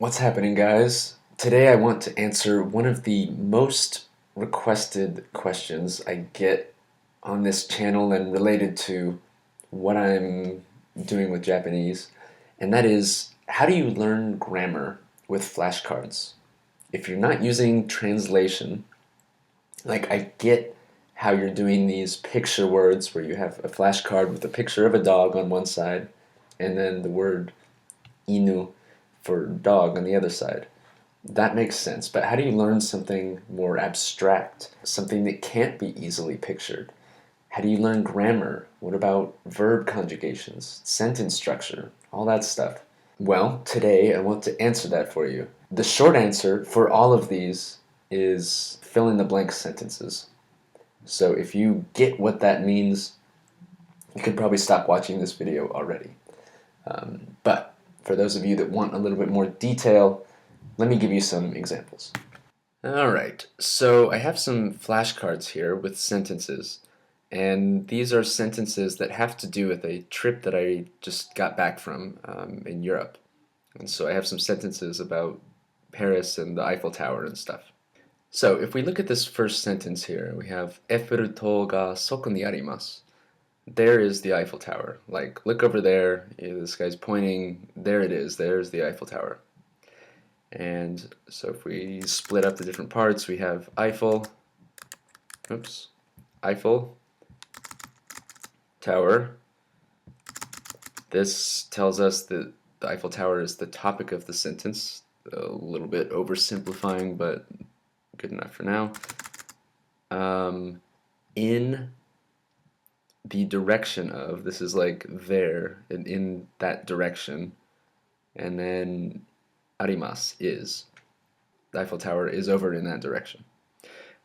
What's happening, guys? Today I want to answer one of the most requested questions I get on this channel and related to what I'm doing with Japanese, and that is how do you learn grammar with flashcards? If you're not using translation, like I get how you're doing these picture words where you have a flashcard with a picture of a dog on one side and then the word inu for dog on the other side. That makes sense, but how do you learn something more abstract, something that can't be easily pictured? How do you learn grammar? What about verb conjugations, sentence structure, all that stuff? Well, today I want to answer that for you. The short answer for all of these is fill in the blank sentences. So if you get what that means, you could probably stop watching this video already. But for those of you that want a little bit more detail, let me give you some examples. Alright, so I have some flashcards here with sentences, and these are sentences that have to do with a trip that I just got back from in Europe. And so I have some sentences about Paris and the Eiffel Tower and stuff. So if we look at this first sentence here, we have Efferto ga soko ni arimasu. There is the Eiffel Tower. Like, look over there, this guy's pointing, there it is, there's the Eiffel Tower. And so if we split up the different parts, we have Eiffel, Eiffel Tower. This tells us that the Eiffel Tower is the topic of the sentence. A little bit oversimplifying, but good enough for now. In the direction of, this is like there, and in that direction, and then arimasu is. The Eiffel Tower is over in that direction.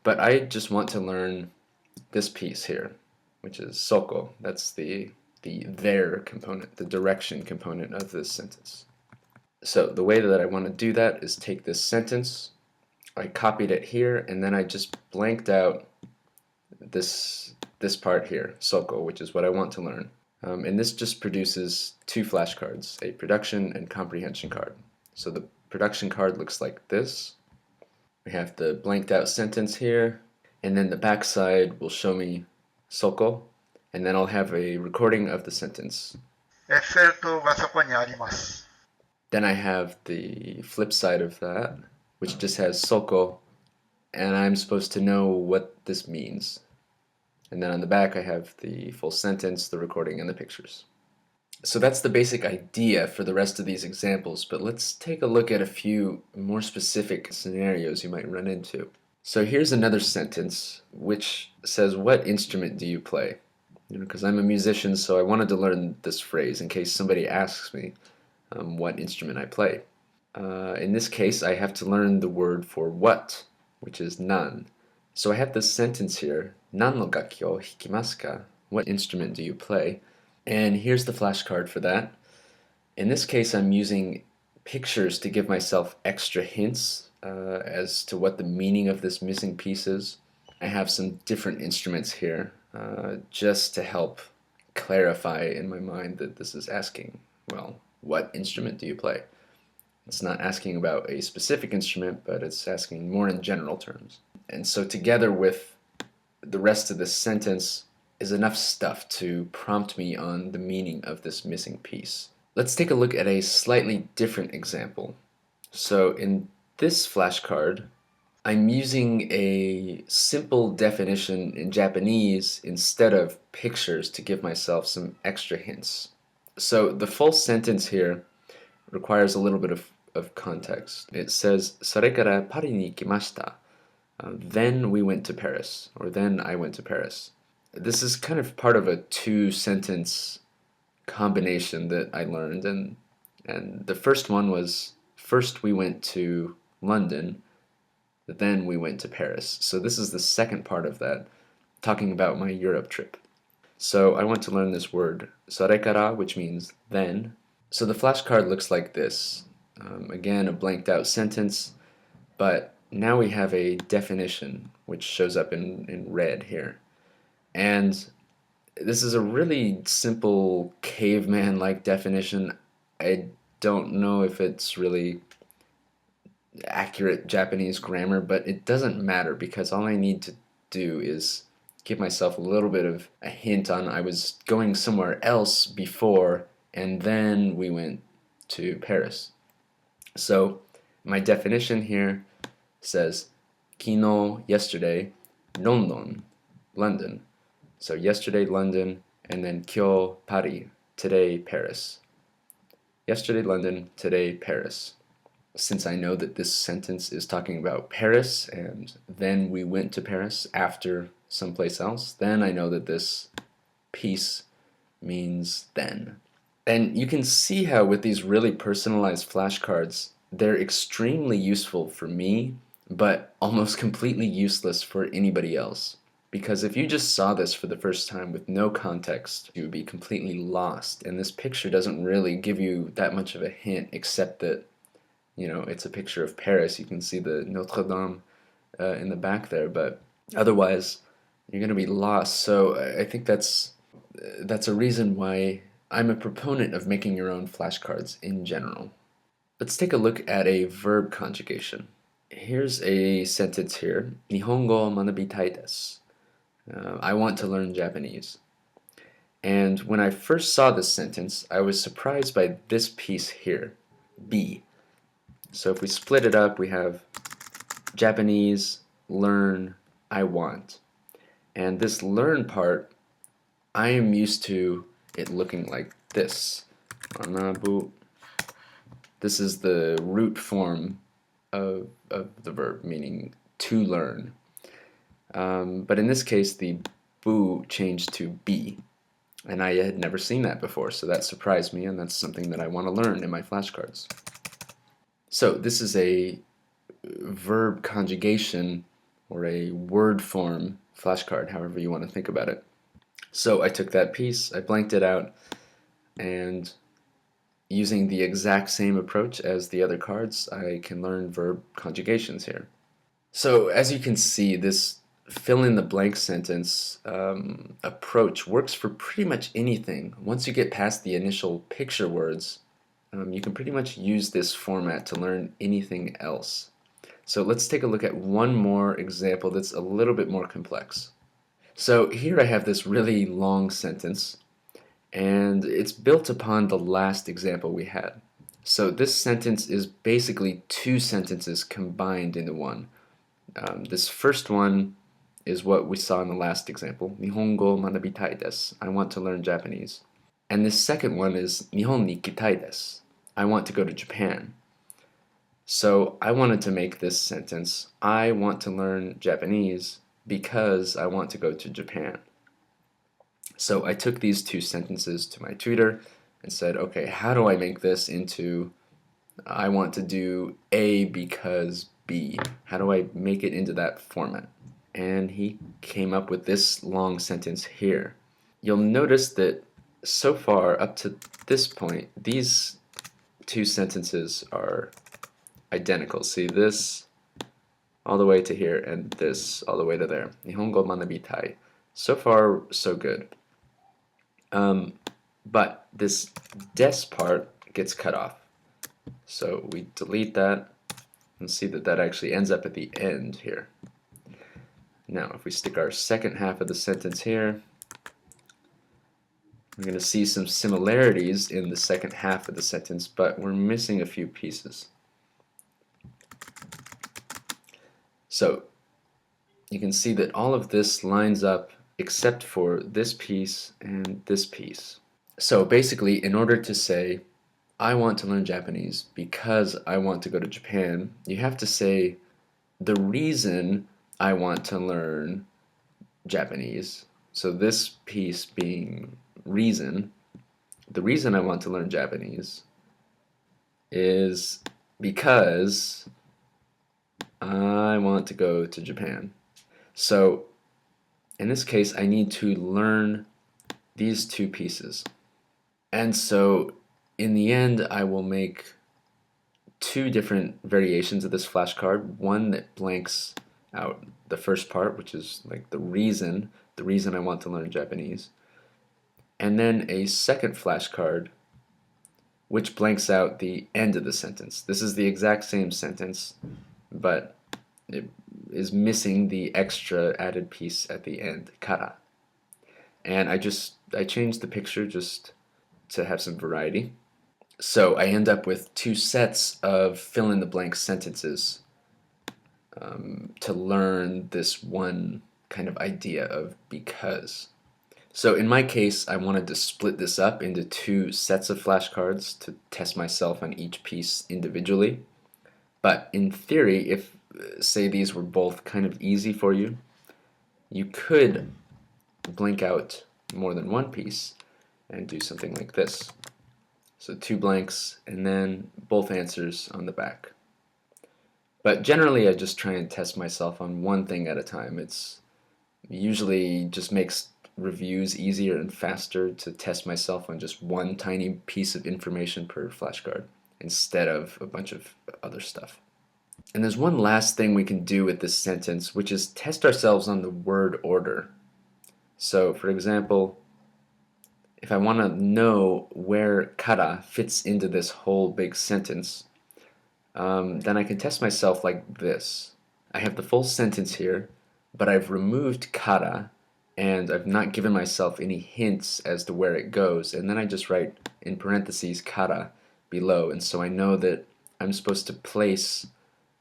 But I just want to learn this piece here, which is soko. That's the there component, the direction component of this sentence. So the way that I want to do that is take this sentence, I copied it here, and then I just blanked out this part here, soko, which is what I want to learn. And this just produces two flashcards, a production and comprehension card. So the production card looks like this. We have the blanked out sentence here, and then the back side will show me soko, and then I'll have a recording of the sentence. エッフェル塔がそこにあります。 Then I have the flip side of that, which just has soko, and I'm supposed to know what this means. And then on the back I have the full sentence, the recording, and the pictures. So that's the basic idea for the rest of these examples, but let's take a look at a few more specific scenarios you might run into. So here's another sentence which says, what instrument do you play? Because I'm a musician, so I wanted to learn this phrase in case somebody asks me what instrument I play. In this case, I have to learn the word for what, which is nan. So I have this sentence here, nan no gaki o hikimasu ka? What instrument do you play? And here's the flashcard for that. In this case, I'm using pictures to give myself extra hints as to what the meaning of this missing piece is. I have some different instruments here just to help clarify in my mind that this is asking, well, what instrument do you play? It's not asking about a specific instrument, but it's asking more in general terms. And so together with the rest of this sentence is enough stuff to prompt me on the meaning of this missing piece. Let's take a look at a slightly different example. So in this flashcard, I'm using a simple definition in Japanese instead of pictures to give myself some extra hints. So the full sentence here requires a little bit of context. It says, それからパリに行きました. Then we went to Paris, or then I went to Paris. This is kind of part of a two-sentence combination that I learned, and the first one was, first we went to London, then we went to Paris. So this is the second part of that, talking about my Europe trip. So I want to learn this word, それから, which means then. So the flashcard looks like this. Again, a blanked out sentence, but now we have a definition, which shows up in red here. And this is a really simple caveman-like definition. I don't know if it's really accurate Japanese grammar, but it doesn't matter because all I need to do is give myself a little bit of a hint on I was going somewhere else before and then we went to Paris. So my definition here says kino, yesterday, London, London. So yesterday, London, and then kyo, Paris, today, Paris. Yesterday, London, today, Paris. Since I know that this sentence is talking about Paris and then we went to Paris after someplace else, then I know that this piece means then. And you can see how with these really personalized flashcards, they're extremely useful for me, but almost completely useless for anybody else. Because if you just saw this for the first time with no context, you would be completely lost. And this picture doesn't really give you that much of a hint, except that, it's a picture of Paris. You can see the Notre Dame in the back there, but otherwise, you're going to be lost. So I think that's a reason why I'm a proponent of making your own flashcards in general. Let's take a look at a verb conjugation. Here's a sentence here. Nihongo manabitai desu. I want to learn Japanese. And when I first saw this sentence, I was surprised by this piece here, be. So if we split it up, we have Japanese, learn, I want. And this learn part, I am used to it looking like this. Anabu. This is the root form of the verb, meaning to learn. But in this case, the bu changed to be. And I had never seen that before, so that surprised me, and that's something that I want to learn in my flashcards. So this is a verb conjugation or a word form flashcard, however you want to think about it. So I took that piece, I blanked it out, and using the exact same approach as the other cards, I can learn verb conjugations here. So as you can see, this fill in the blank sentence approach works for pretty much anything. Once you get past the initial picture words, you can pretty much use this format to learn anything else. So let's take a look at one more example that's a little bit more complex. So here I have this really long sentence, and it's built upon the last example we had. So this sentence is basically two sentences combined into one. This first one is what we saw in the last example. Nihongo manabitai desu. I want to learn Japanese. And this second one is Nihon ni ikitai desu. I want to go to Japan. So I wanted to make this sentence, I want to learn Japanese because I want to go to Japan. So I took these two sentences to my tutor and said, okay, how do I make this into I want to do A because B? How do I make it into that format? And he came up with this long sentence here. You'll notice that so far up to this point, these two sentences are identical. See this all the way to here and this all the way to there. Nihongo manabitai. So far, so good. But this des part gets cut off. So we delete that and see that that actually ends up at the end here. Now, if we stick our second half of the sentence here, we're going to see some similarities in the second half of the sentence, but we're missing a few pieces. So you can see that all of this lines up except for this piece and this piece. So basically, in order to say, I want to learn Japanese because I want to go to Japan, you have to say the reason I want to learn Japanese. So this piece being reason, the reason I want to learn Japanese is because I want to go to Japan. So in this case, I need to learn these two pieces. And so in the end, I will make two different variations of this flashcard. One that blanks out the first part, which is like the reason I want to learn Japanese. And then a second flashcard which blanks out the end of the sentence. This is the exact same sentence, but it is missing the extra added piece at the end, kara. And I changed the picture just to have some variety. So I end up with two sets of fill in the blank sentences to learn this one kind of idea of because. So in my case, I wanted to split this up into two sets of flashcards to test myself on each piece individually. But in theory, if say these were both kind of easy for you, you could blank out more than one piece and do something like this. So two blanks and then both answers on the back. But generally I just try and test myself on one thing at a time. It's usually just makes reviews easier and faster to test myself on just one tiny piece of information per flashcard instead of a bunch of other stuff. And there's one last thing we can do with this sentence, which is test ourselves on the word order. So, for example, if I want to know where kara fits into this whole big sentence, then I can test myself like this. I have the full sentence here, but I've removed kara and I've not given myself any hints as to where it goes, and then I just write in parentheses kara below, and so I know that I'm supposed to place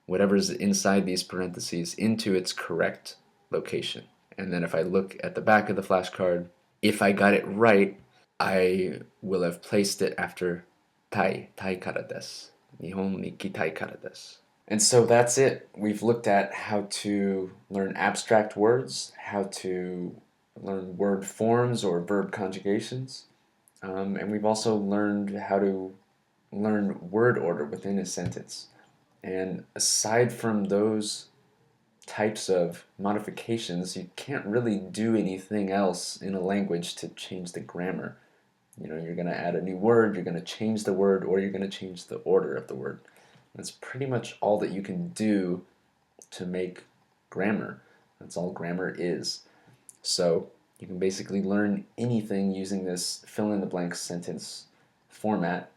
whatever's inside these parentheses into its correct location. And then if I look at the back of the flashcard, if I got it right, I will have placed it after tai kara desu. Nihon ni kitai kara desu. And so that's it. We've looked at how to learn abstract words, how to learn word forms or verb conjugations, and we've also learned how to learn word order within a sentence. And aside from those types of modifications, you can't really do anything else in a language to change the grammar. You know, you're going to add a new word, you're going to change the word, or you're going to change the order of the word. That's pretty much all that you can do to make grammar. That's all grammar is. So you can basically learn anything using this fill in the blank sentence format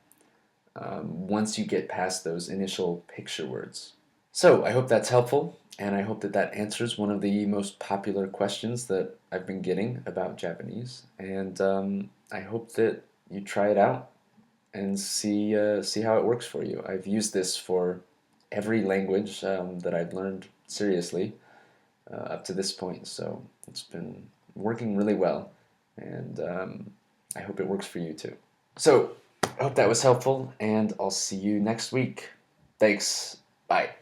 once you get past those initial picture words. So I hope that's helpful, and I hope that that answers one of the most popular questions that I've been getting about Japanese. And I hope that you try it out and see how it works for you. I've used this for every language that I've learned seriously up to this point, so it's been working really well, and I hope it works for you too. So I hope that was helpful, and I'll see you next week. Thanks. Bye.